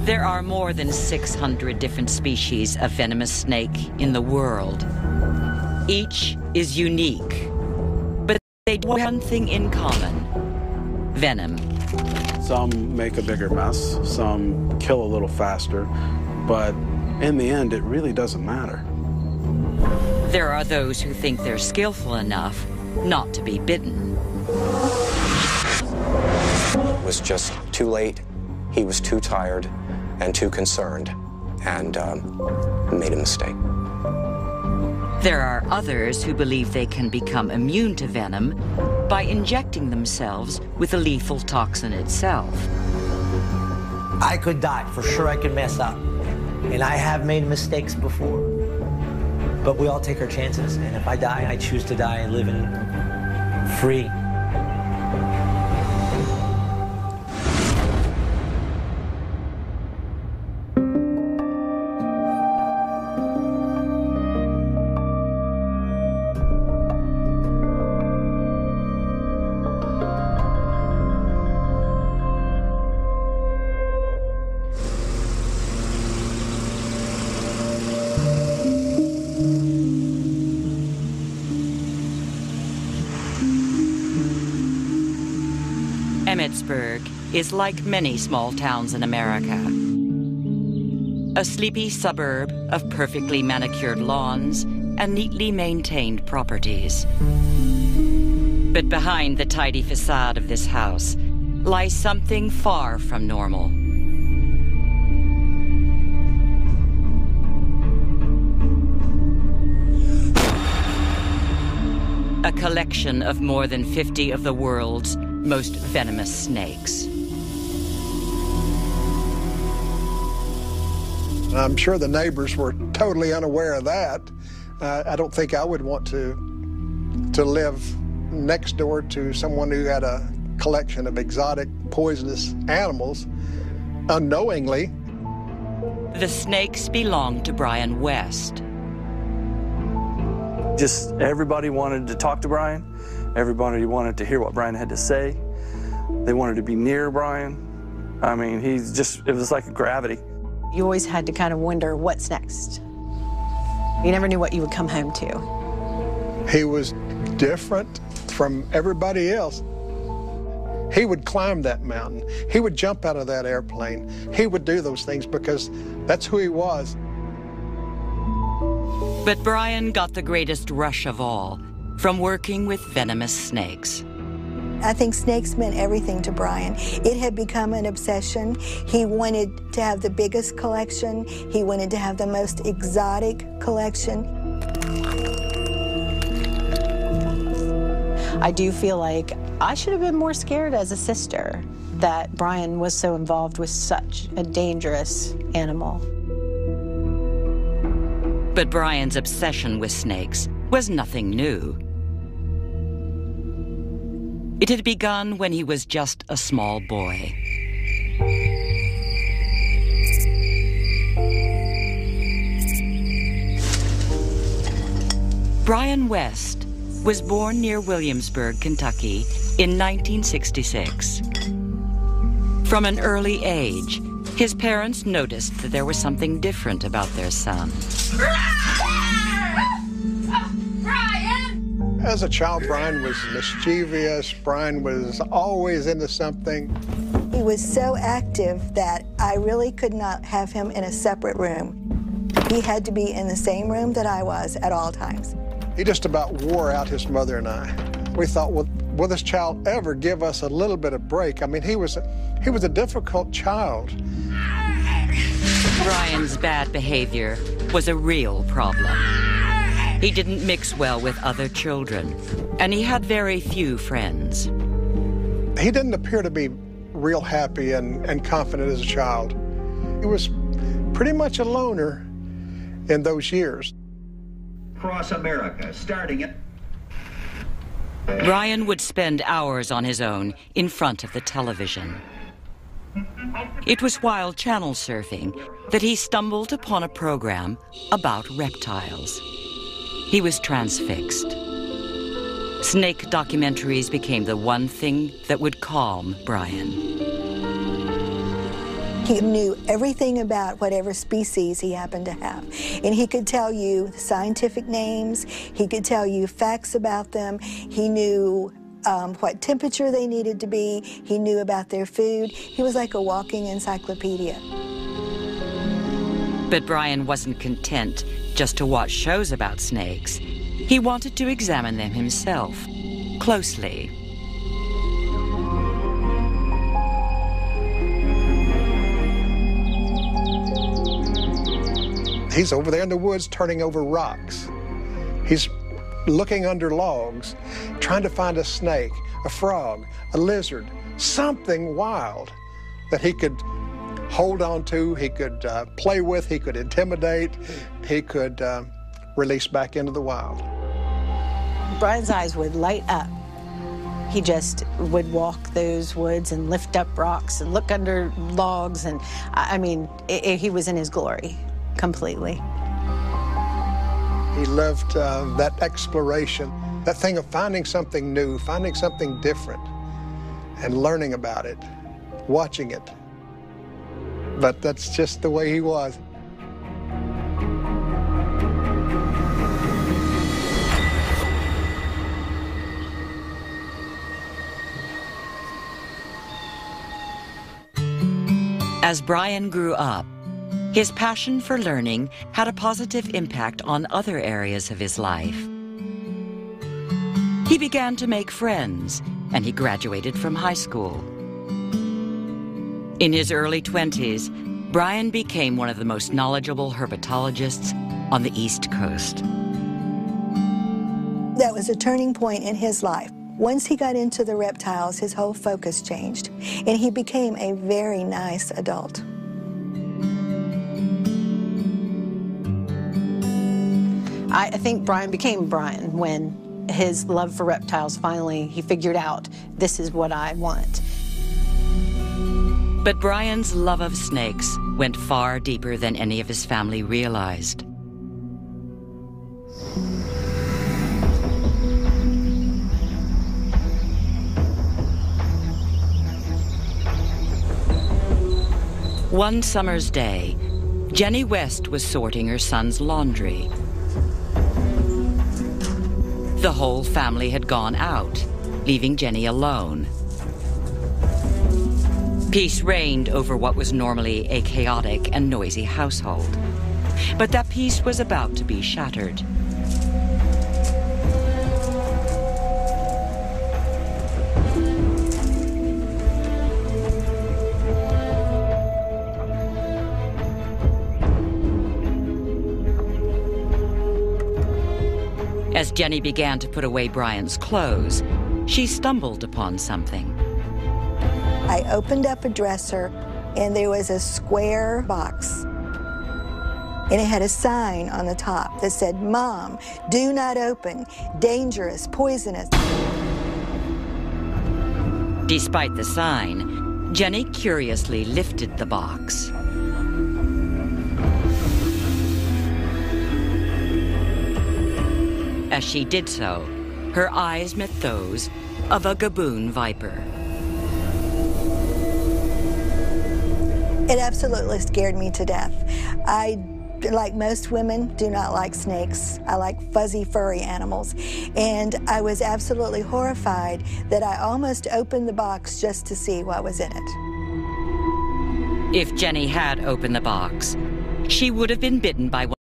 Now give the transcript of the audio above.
There are more than 600 different species of venomous snake in the world. Each is unique, but they do one thing in common: venom. Some make a bigger mess, some kill a little faster, but in the end, it really doesn't matter. There are those who think they're skillful enough not to be bitten. It was just too late. He was too tired and too concerned, and made a mistake. There are others who believe they can become immune to venom by injecting themselves with the lethal toxin itself. I could die, for sure I could mess up. And I have made mistakes before. But we all take our chances, and if I die, I choose to die living free. Emmitsburg is like many small towns in America. A sleepy suburb of perfectly manicured lawns and neatly maintained properties. But behind the tidy facade of this house lies something far from normal. A collection of more than 50 of the world's most venomous snakes. I'm sure the neighbors were totally unaware of that. I don't think I would want to live next door to someone who had a collection of exotic poisonous animals unknowingly. The snakes belonged to Brian West. Just everybody wanted to talk to Brian. Everybody wanted to hear what Brian had to say. They wanted to be near Brian. I mean, it was like a gravity. You always had to kind of wonder, what's next? You never knew what you would come home to. He was different from everybody else. He would climb that mountain. He would jump out of that airplane. He would do those things because that's who he was. But Brian got the greatest rush of all from working with venomous snakes. I think snakes meant everything to Brian. It had become an obsession. He wanted to have the biggest collection. He wanted to have the most exotic collection. I do feel like I should have been more scared as a sister that Brian was so involved with such a dangerous animal. But Brian's obsession with snakes was nothing new. It had begun when he was just a small boy. Brian West was born near Williamsburg, Kentucky in 1966. From an early age, his parents noticed that there was something different about their son. As a child, Brian was mischievous. Brian was always into something. He was so active that I really could not have him in a separate room. He had to be in the same room that I was at all times. He just about wore out his mother and I. We thought, well, will this child ever give us a little bit of break? I mean, he was a difficult child. Brian's bad behavior was a real problem. He didn't mix well with other children, and he had very few friends. He didn't appear to be real happy and confident as a child. He was pretty much a loner in those years. Across America, starting at... Brian would spend hours on his own in front of the television. It was while channel surfing that he stumbled upon a program about reptiles. He was transfixed. Snake documentaries became the one thing that would calm Brian. He knew everything about whatever species he happened to have. And he could tell you scientific names, he could tell you facts about them, he knew what temperature they needed to be, he knew about their food. He was like a walking encyclopedia. But Brian wasn't content just to watch shows about snakes. He wanted to examine them himself, closely. He's over there in the woods turning over rocks. He's looking under logs, trying to find a snake, a frog, a lizard, something wild that he could hold on to, he could play with, he could intimidate, he could release back into the wild. Brian's eyes would light up. He just would walk those woods and lift up rocks and look under logs, and I mean, he was in his glory completely. He loved that exploration, that thing of finding something new, finding something different, and learning about it, watching it. But that's just the way he was. As Brian grew up, his passion for learning had a positive impact on other areas of his life. He began to make friends, and he graduated from high school. In his early 20s, Brian became one of the most knowledgeable herpetologists on the East Coast. That was a turning point in his life. Once he got into the reptiles, his whole focus changed, and he became a very nice adult. I think Brian became Brian when his love for reptiles finally, he figured out, this is what I want. But Brian's love of snakes went far deeper than any of his family realized. One summer's day, Jenny West was sorting her son's laundry. The whole family had gone out, leaving Jenny alone. Peace reigned over what was normally a chaotic and noisy household. But that peace was about to be shattered. As Jenny began to put away Brian's clothes, she stumbled upon something. I opened up a dresser, and there was a square box. And it had a sign on the top that said, "Mom, do not open, dangerous, poisonous." Despite the sign, Jenny curiously lifted the box. As she did so, her eyes met those of a gaboon viper. It absolutely scared me to death. I, like most women, do not like snakes. I like fuzzy, furry animals. And I was absolutely horrified that I almost opened the box just to see what was in it. If Jenny had opened the box, she would have been bitten by one